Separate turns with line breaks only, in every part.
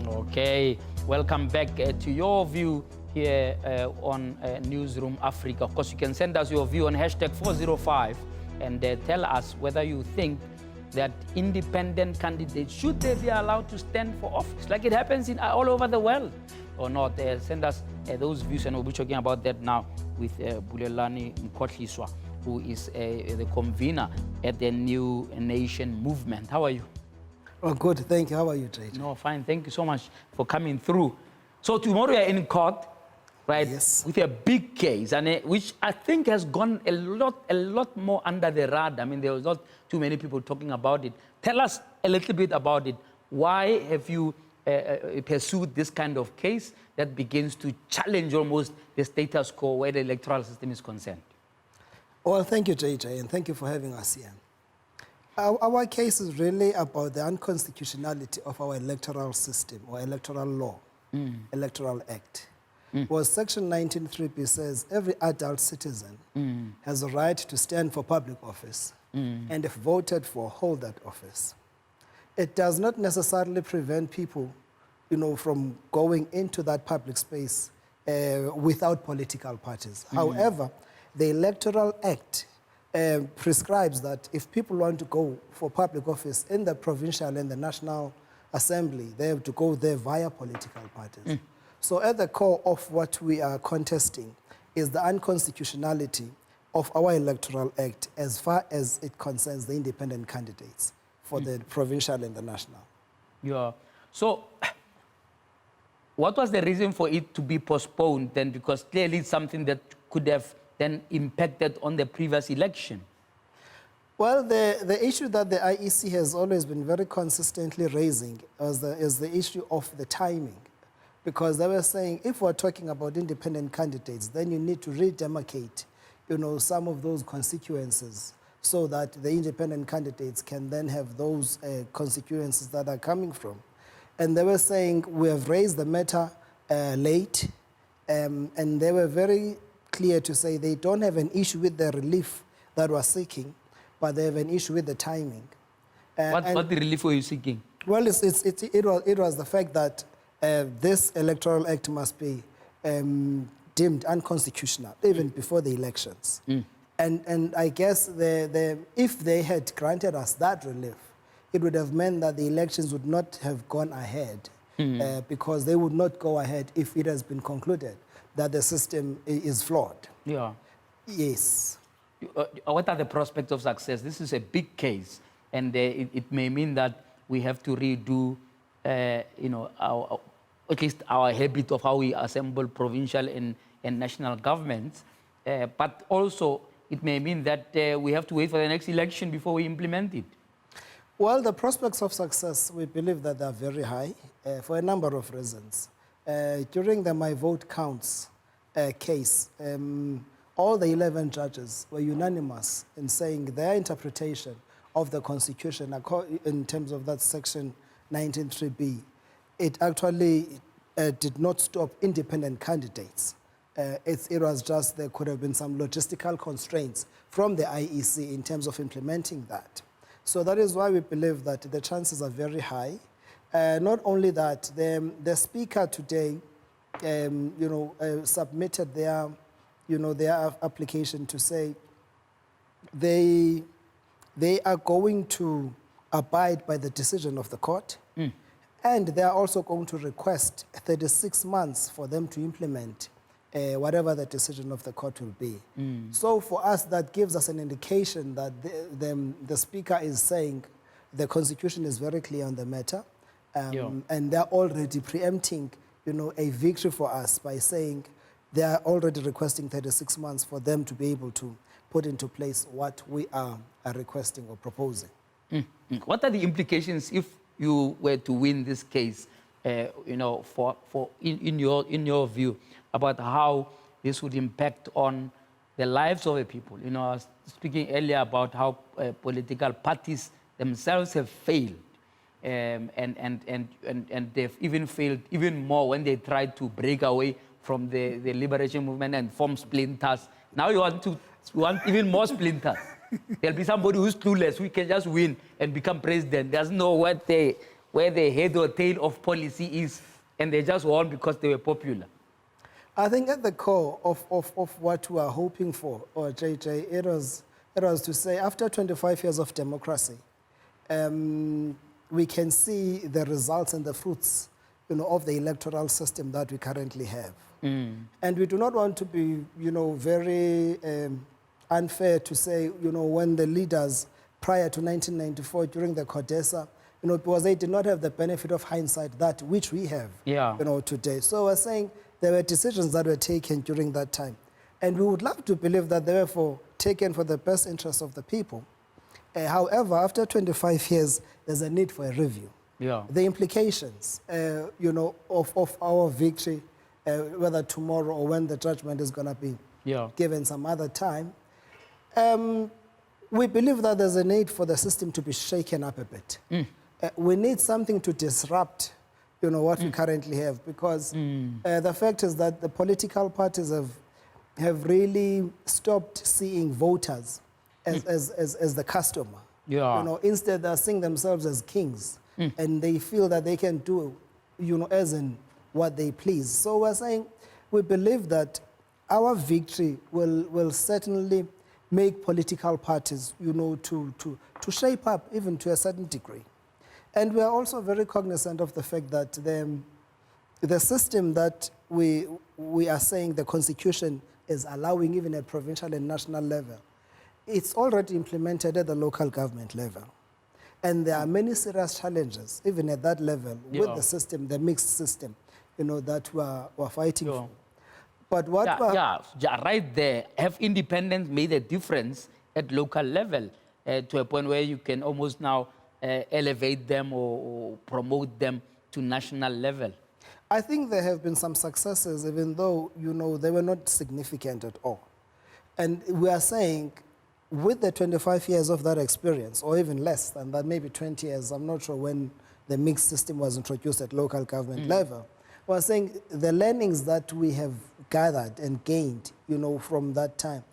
Okay, welcome back to your view here on Newsroom Africa. Of course, you can send us your view on hashtag 405 and tell us whether you think that independent candidates, should they be allowed to stand for office like it happens in all over the world or not. Send us those views, and we'll be talking about that now with Bulelani Mkotliswa, who is the convener at the New Nation movement. How are you?
Oh, good. Thank you. How are you, Jay?
No, fine. Thank you so much for coming through. So tomorrow we are in court, right?
Yes.
With a big case, and which I think has gone a lot more under the radar. I mean, there was not too many people talking about it. Tell us a little bit about it. Why have you pursued this kind of case that begins to challenge almost the status quo where the electoral system is concerned?
Well, thank you, JJ, and thank you for having us here. Our case is really about the unconstitutionality of our electoral system or electoral law, electoral act. Well, Section 19(3)b says every adult citizen has a right to stand for public office and if voted for, hold that office. It does not necessarily prevent people, from going into that public space without political parties. However, the Electoral Act prescribes that if people want to go for public office in the provincial and the National Assembly, they have to go there via political parties. So at the core of what we are contesting is the unconstitutionality of our Electoral Act as far as it concerns the independent candidates for the provincial and the national.
Yeah. So what was the reason for it to be postponed then? Because clearly it's something that could have then impacted on the previous election.
Well, the issue that the IEC has always been very consistently raising is the issue of the timing. Because they were saying, if we're talking about independent candidates, then you need to redemarcate, some of those constituencies so that the independent candidates can then have those constituencies that are coming from. And they were saying, we have raised the matter late, and they were very clear to say they don't have an issue with the relief that we're seeking, but they have an issue with the timing.
What the relief were you seeking?
Well, it was the fact that this Electoral Act must be deemed unconstitutional even before the elections. And I guess if they had granted us that relief, it would have meant that the elections would not have gone ahead because they would not go ahead if it has been concluded that the system is flawed.
Yeah.
Yes.
What are the prospects of success? This is a big case, and it may mean that we have to redo, at least our habit of how we assemble provincial and national governments. But also, it may mean that we have to wait for the next election before we implement it.
Well, the prospects of success, we believe that they are very high for a number of reasons. During the My Vote Counts case, all the 11 judges were unanimous in saying their interpretation of the Constitution in terms of that Section 19(3)b. It actually did not stop independent candidates. It was just there could have been some logistical constraints from the IEC in terms of implementing that. So that is why we believe that the chances are very high. Not only that, the speaker today, submitted their application to say they are going to abide by the decision of the court, and they are also going to request 36 months for them to implement whatever the decision of the court will be. So for us, that gives us an indication that the speaker is saying the Constitution is very clear on the matter. And they're already preempting, a victory for us by saying they are already requesting 36 months for them to be able to put into place what we are requesting or proposing.
What are the implications if you were to win this case, in your view, about how this would impact on the lives of the people? I was speaking earlier about how political parties themselves have failed. And they've even failed even more when they tried to break away from the liberation movement and form splinters. Now you want even more splinters. There'll be somebody who's clueless, who can just win and become president, doesn't know what where the head or tail of policy is, and they just won because they were popular?
I think at the core of what we are hoping for, or JJ, it was to say after 25 years of democracy, we can see the results and the fruits, of the electoral system that we currently have. And we do not want to be, very unfair to say, when the leaders prior to 1994 during the CODESA, because they did not have the benefit of hindsight that which we have, today. So we're saying there were decisions that were taken during that time. And we would love to believe that they were taken for the best interests of the people. However, after 25 years, there's a need for a review.
Yeah.
The implications, of our victory, whether tomorrow or when the judgment is going to be given some other time, we believe that there's a need for the system to be shaken up a bit. We need something to disrupt, what we currently have, because the fact is that the political parties have really stopped seeing voters as the customer.
Yeah.
Instead, they're seeing themselves as kings, and they feel that they can do, as in what they please. So we're saying we believe that our victory will certainly make political parties, to shape up even to a certain degree. And we are also very cognizant of the fact that the system that we are saying the Constitution is allowing even at provincial and national level, it's already implemented at the local government level. And there are many serious challenges, even at that level, with the system, the mixed system, that we're fighting for. But what
right there, have independence made a difference at local level to a point where you can almost now elevate them or promote them to national level?
I think there have been some successes, even though, they were not significant at all. And we are saying, with the 25 years of that experience, or even less than that, maybe 20 years, I'm not sure when the mixed system was introduced at local government level, we're saying the learnings that we have gathered and gained, from that time,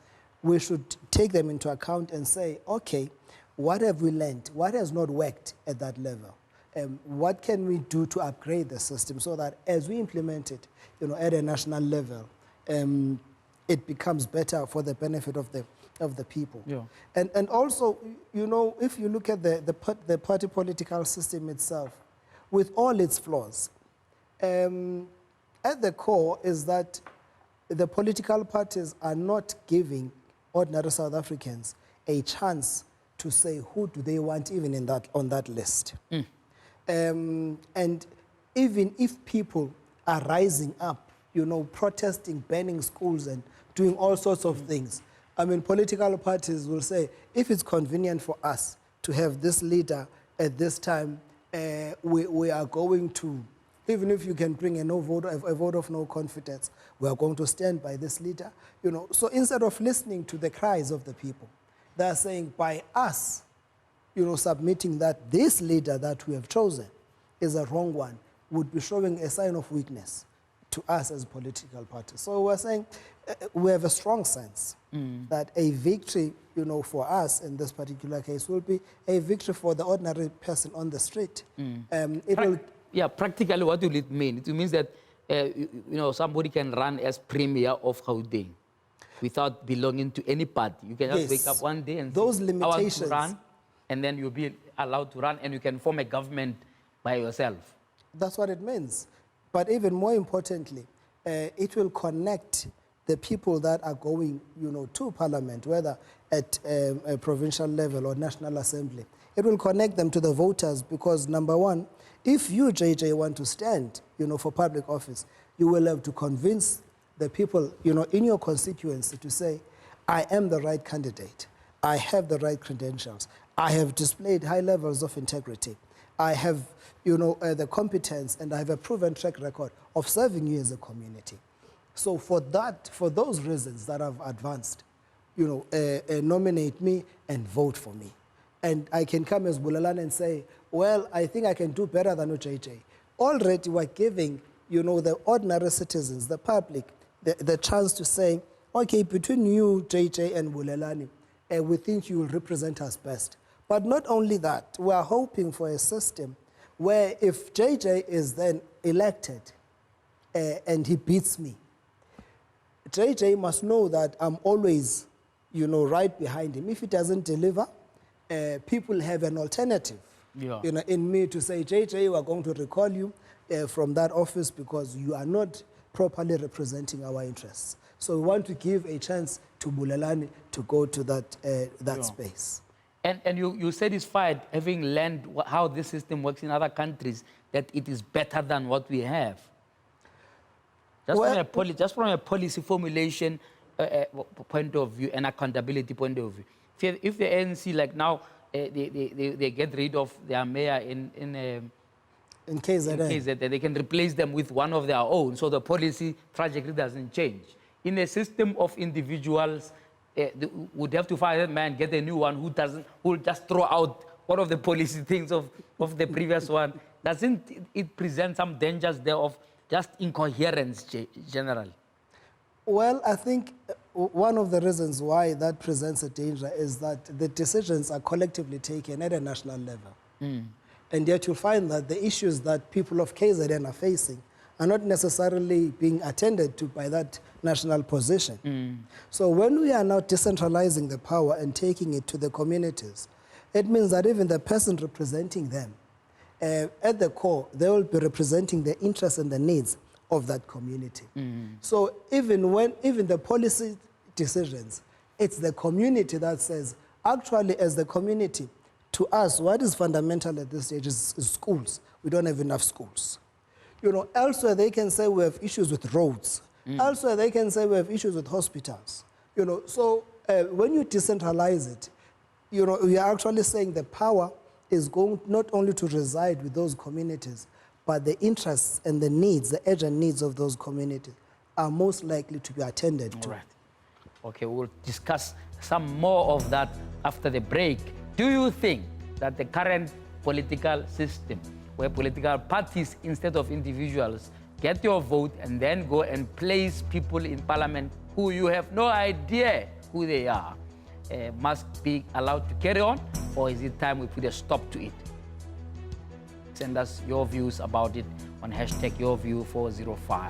we should take them into account and say, okay, what have we learned? What has not worked at that level? What can we do to upgrade the system so that as we implement it, at a national level, it becomes better for the benefit of the people. Yeah. And also, if you look at the party political system itself, with all its flaws, at the core is that the political parties are not giving ordinary South Africans a chance to say who do they want even on that list. And even if people are rising up, protesting, banning schools and doing all sorts of things, political parties will say, if it's convenient for us to have this leader at this time, we are going to, even if you can bring a vote of no confidence, we are going to stand by this leader. So instead of listening to the cries of the people, they are saying by us, submitting that this leader that we have chosen is a wrong one, would be showing a sign of weakness to us as political parties. So we're saying we have a strong sense that a victory, for us in this particular case will be a victory for the ordinary person on the street.
Practically, what will it mean? It means that somebody can run as premier of Gauteng without belonging to any party. You can just wake up one day and
those
say,
limitations,
I want to run, and then you'll be allowed to run, and you can form a government by yourself.
That's what it means. But even more importantly, it will connect the people that are going, to Parliament, whether at a provincial level or National Assembly. It will connect them to the voters because, number one, if you, JJ, want to stand, for public office, you will have to convince the people, in your constituency to say, I am the right candidate. I have the right credentials. I have displayed high levels of integrity. I have, the competence, and I have a proven track record of serving you as a community. So for those reasons that I've advanced, nominate me and vote for me. And I can come as Bulelani and say, well, I think I can do better than JJ. Already we're giving, the ordinary citizens, the public, the chance to say, okay, between you, JJ, and Bulelani, we think you will represent us best. But not only that, we are hoping for a system where if JJ is then elected and he beats me, JJ must know that I'm always, right behind him. If he doesn't deliver, people have an alternative, in me to say, JJ, we are going to recall you from that office because you are not properly representing our interests. So we want to give a chance to Bulelani to go to that space.
And you're satisfied, having learned how this system works in other countries, that it is better than what we have? Just from a policy formulation point of view and accountability point of view. If the ANC, like now, they get rid of their mayor in KZN, they can replace them with one of their own, so the policy trajectory doesn't change. In a system of individuals, would have to fire that man, get a new one who will just throw out all of the policy things of the previous one. Doesn't it present some dangers there of just incoherence generally?
Well, I think one of the reasons why that presents a danger is that the decisions are collectively taken at a national level. And yet you'll find that the issues that people of KZN are facing are not necessarily being attended to by that national position. So when we are now decentralizing the power and taking it to the communities, it means that even the person representing them, at the core, they will be representing the interests and the needs of that community. So even the policy decisions, it's the community that says, actually, as the community, to us, what is fundamental at this stage is schools. We don't have enough schools. Elsewhere they can say we have issues with roads. Elsewhere they can say we have issues with hospitals. So when you decentralize it, we are actually saying the power is going not only to reside with those communities, but the interests and the needs, the urgent needs of those communities are most likely to be attended to.
All right. Okay, we'll discuss some more of that after the break. Do you think that the current political system, where political parties, instead of individuals, get your vote and then go and place people in parliament who you have no idea who they are, must be allowed to carry on, or is it time we put a stop to it? Send us your views about it on #YourView405.